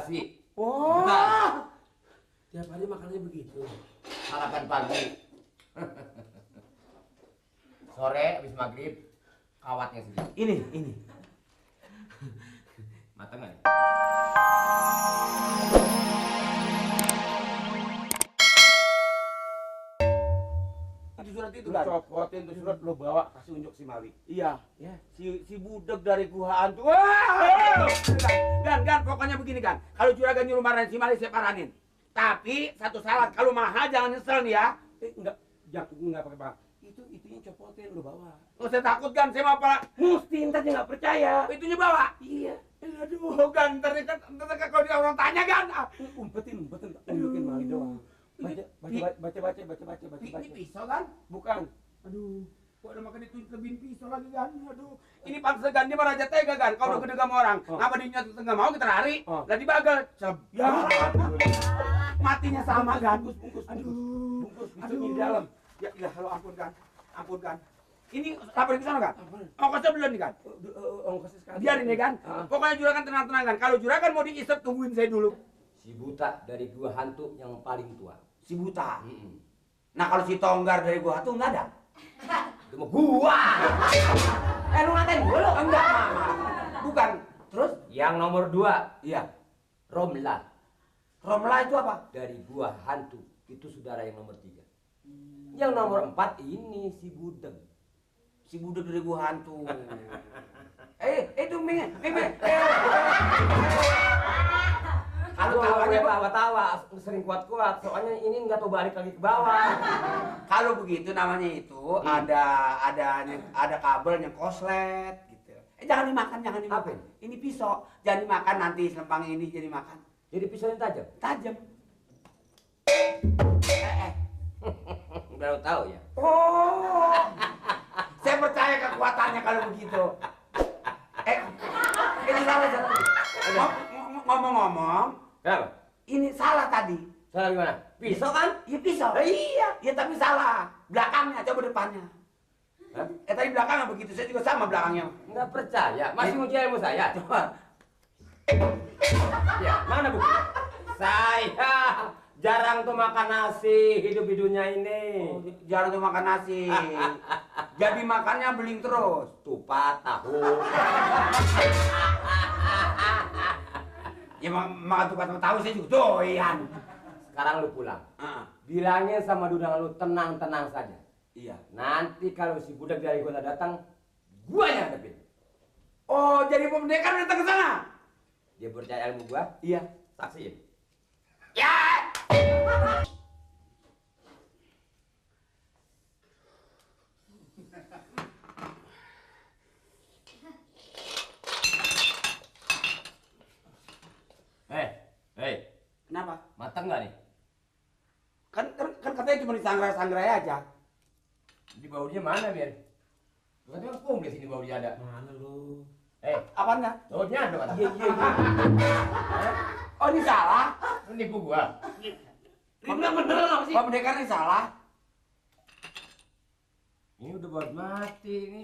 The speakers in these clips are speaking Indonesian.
basi. Oh. Bentar. Tiap hari makannya begitu. Sarapan pagi. Sore habis maghrib kawatnya sedikit. Ini. Mateng nggak nih? Itu surat itu kan. Copotin tuh surat lo bawa kasih unjuk si Mawi. Iya, ya. Si budak dari gua hantu. Wah! Gan, pokoknya begini kan. Kalau juragan nyuruh marahin si Mawi saya paranin. Tapi satu syarat, kalau mahal jangan nyesel nih ya. Enggak pakai bang. Itunya copotin lo bawa. Nggak usah takut kan, saya mau apa? Mesti ntar dia nggak percaya. Itunya bawa. Iya. Aduh, kan ntar kalau dia orang tanya kan. Umpetin, unjukin Mawi doang. Baca. Ini pisau kan? Bukan. Aduh, kok ada makan itu lebihin pisau lagi kan? Aduh. Ini pantas gan dia raja tega kan. Kalau udah gede sama orang, ngapa dia nggak mau kita lari? Lah dibagal. Ya. Matinya sama kan. Bungkus. Bungkus di dalam. Ya kalau ampun kan. Ini laporin ke sana kan? Ongkosnya belum nih kan? Ongkosnya sekali. Biarin ya kan? Pokoknya juragan tenang kan. Kalau juragan mau diisep tungguin saya dulu. Si buta dari gua hantu yang paling tua. Si buta. Nah kalau si tonggar dari gua hantu nggak ada. Itu mau gua. Lu ngatain gua lo? Enggak, Mama. Bukan. Terus? Yang nomor 2, Iya. Romla. Romla itu apa? Dari gua hantu. Itu saudara yang nomor 3. Yang nomor 4 ini si Budeng. Si budak dari gua hantu. Itu Ming. Kalau tawa-tawa sering kuat-kuat, soalnya ini nggak tahu balik lagi ke bawah. Kalau begitu namanya itu ada kabel yang koslet gitu. Jangan dimakan. Apa Ini pisau, jangan dimakan nanti selempang ini jadi makan. Jadi pisaunya tajam. Tajam. Baru tahu ya. Oh. Saya percaya kekuatannya kalau begitu. Ini salah. Ngomong-ngomong, Kenapa? ini salah tadi. Salah gimana? Pisau kan? Iya pisau. Iya tapi salah. Belakangnya, coba depannya. Hah? Tadi belakangnya begitu, saya juga sama belakangnya. Nggak percaya? Masih nguji ilmu saya? Coba. Ya, mana bukti? Saya jarang tuh makan nasi hidup-hidupnya ini. Jarang tuh makan nasi. Jadi makannya beling terus. Tupat, tahu. Ya makan tupat sama tahu saya juga doyan. Sekarang lu pulang. Bilangin sama dudang lu tenang-tenang saja. Iya. Nanti kalau si budak dari gua datang, gua yang hadapin. Oh, jadi pendekar datang ke sana? Dia percaya ilmu gua? Iya. Saksiin. Ya. Hei. Kenapa? Mateng nggak nih? Kan katanya cuma disangrai-sangrai aja. Di baunya mana, Mir? Katanya kum di sini baunya ada. Mana lu? Apaan Apanya? baunya ada mana? Iya. Oh, ini salah? Lu nipu gua. Ini bener apa sih? Pak pendekar ini salah. Ini udah buat mati ini.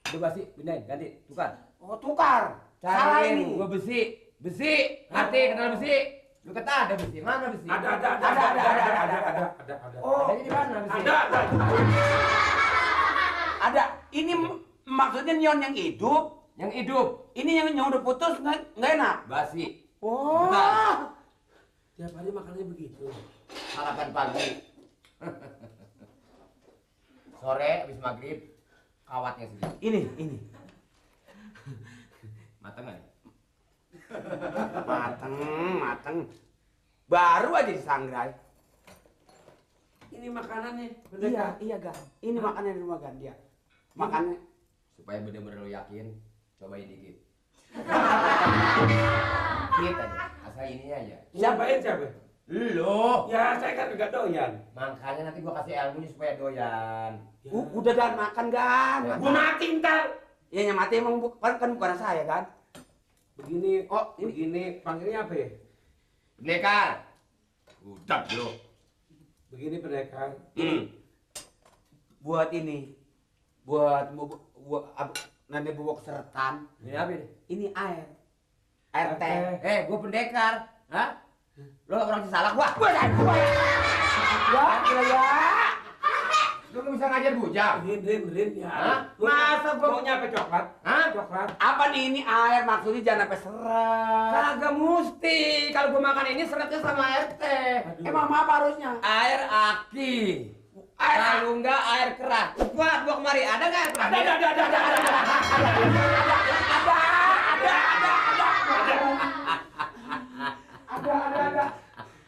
Udah basi, pindahin, ganti, tukar. Oh, tukar. Salah ini. Gua besi. Ngerti kenal besi? Lu kata ada besi, mana besi? Ada. Oh, Adanya di mana besi? Ada. Ini maksudnya neon yang hidup. Yang hidup. Ini yang udah putus nggak enak. Basi. Oh. Bentar. Tiap hari makannya begitu. Sarapan pagi. Sore habis maghrib kawatnya sedikit. Ini. Mateng nggak nih? Mateng. Baru aja disangrai. Ini makanannya. Iya, Gan. Ini makanannya di rumah Gan dia. Makannya. Supaya bener-bener lu yakin, cobain dikit. Dikit aja, asal ininya aja. Siapa? Lu. Ya, saya kan juga doyan. Makanya nanti gua kasih ilmunya supaya doyan. Udah Gan, makan Gan. Ya. Gua mati ntar. Ya yang mati emang bukan saya kan. Begini, begini panggilnya apa ya? Pendekar. Udah lu. Begini pendekar. Buat ini. Buat nanti bubuk seretan. Ini apa ini? Ini air. RT. Gua pendekar. Hah? Lo orang salah gua. Ya, gila ya. Lu nggak bisa ngajar bujang. Rin ya. Hah? Masa gua mau nyampe coklat? Hah? Coklat. Apa nih ini air maksudnya jangan sampai seret. Kagak mesti. Kalau gua makan ini seretnya sama air teh. Emang apa harusnya? Air aki. Kalau enggak air keras. Gua kemari. Ada nggak air keras?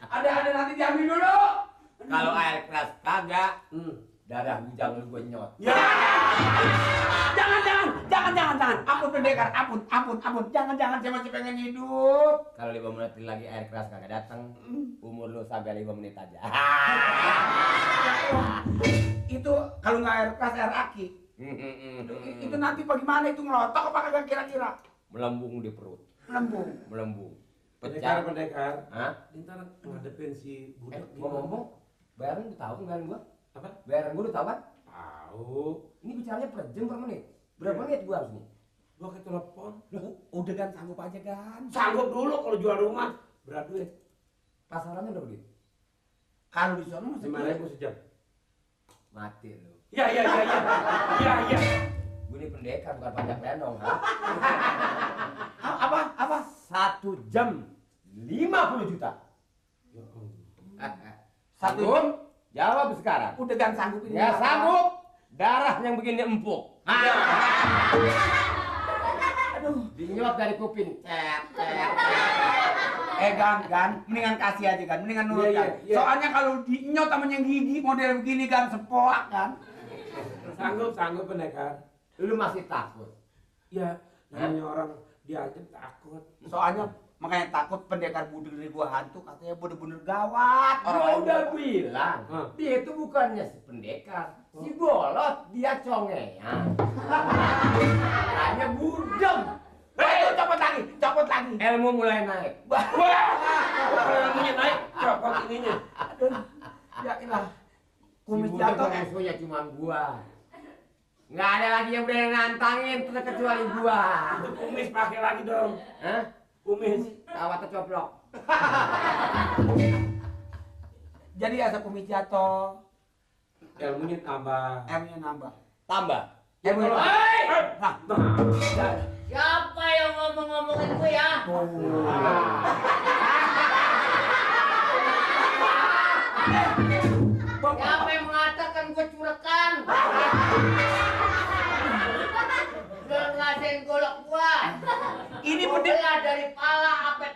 Ada nanti diambil dulu. Kalau air keras kagak, darah bujang lu gua nyot. Ya. Jangan. Ampun pendekar, ampun. Jangan saya masih pengen hidup. Kalau 5 menit lagi air keras kagak datang, umur lu sampai 5 menit aja. Itu kalau nggak air keras air aki. Itu nanti bagaimana itu ngelotok apa kagak kira-kira? Melembung di perut. Melembung. Pecah. Pendekar. Hah? Ntar ngadepin si budak Ngomong-ngomong, bayaran lu tahu kan bayaran gua? Apa? Bayaran gua lu tahu kan? Tahu. Ini bicaranya per jam per menit. Berapa menit gua harus nih? Gua ke telepon. Udah kan sanggup aja kan. Sanggup dulu kalau jual rumah. Berat duit. Pasarannya berapa duit? Kalau di sana masih 5.000 sejam. Mati lu. Ya. Gua ini pendekar bukan pajak lenong, ha? apa? 1 jam 50 juta. Ya Allah. Sanggup? Jawab sekarang. Udah kan sanggup ini. Ya sanggup. Darah yang begini empuk. Aduh. Dinyot dari kuping. Gan, mendingan kasih aja kan, mendingan nurut kan. Iya. Soalnya kalau dinyot sama yang gigi model begini kan sepoak kan. Sanggup pendekar. Lu masih takut? Ya, namanya orang diancam takut. Soalnya makanya takut pendekar budeg dari gua hantu katanya bener-bener gawat. Gua udah bilang, Hah? dia itu bukannya si pendekar, si bolot, dia congean. Hanya budem. Copot lagi. Ilmu mulai naik. Kalau ilmunya naik, copot ininya. Aduh, ya ilah. Si Kumis budem jatuh. musuhnya cuma gua. Nggak ada lagi yang berani nantangin kecuali gua. Itu kumis pakai lagi dong. Hah? Kumis. Tawa tercoplok. Jadi asa kumis jatuh, Ilmunya tambah. M-nya nambah. Tambah. M-nya nambah. Nah, Siapa yang ngomong-ngomongin gue ya? Siapa yang mengatakan gue curekan? Udah ngerasain golok gua. Ini Gua pendek. belah dari pala sampai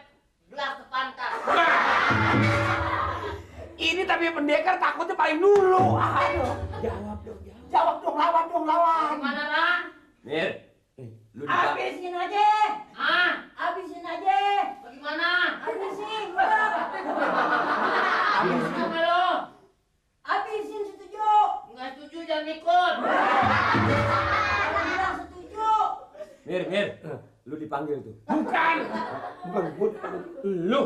belah ke pantat. Ini tapi pendekar takutnya paling dulu. Aduh. Jawab dong, lawan. Gimana, Ran? Mir, lu dipak. Habisin aja, Ah, habisin aja, bagaimana? habisin, Habisin sama lo. habisin setuju, Nggak setuju jangan ikut. kalau bilang setuju, Mir, lu dipanggil tuh. bukan gua. Lu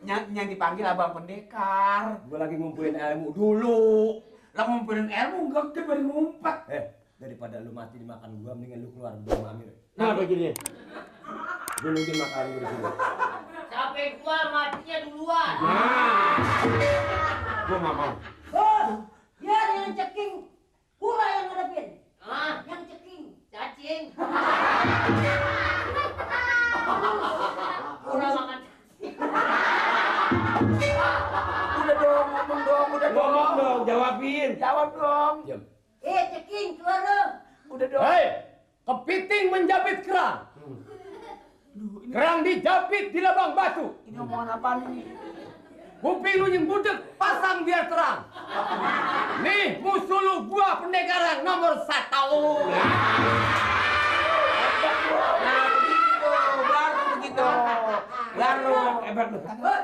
Yang dipanggil abang pendekar. gua lagi ngumpulin ilmu dulu. Lah ngumpulin ilmu enggak dia baru ngumpet. Daripada lu mati dimakan gua, mendingan lu keluar dari rumah Amir. Kenapa gini? Gue nungguin makan gue di sini. Sampai gua matinya duluan. Gue nggak mau. bos, biar yang ceking, pula yang ngadepin, Ah, yang ceking, cacing. Udah makan cacing. Udah dong, ngomong dong, Ngomong dong, jawabin. Jawab dong. Diam. ceking, keluar dong, Udah dong. Hei, kepiting menjapit kerang. Kerang dijapit di lubang batu. Ini omongan apa nih? Kuping lu yang budek, pasang biar terang. Nih, musuh lu gua pendekaran nomor 1. Nah, begitu, baru begitu. Baru. Hebat lu. bos,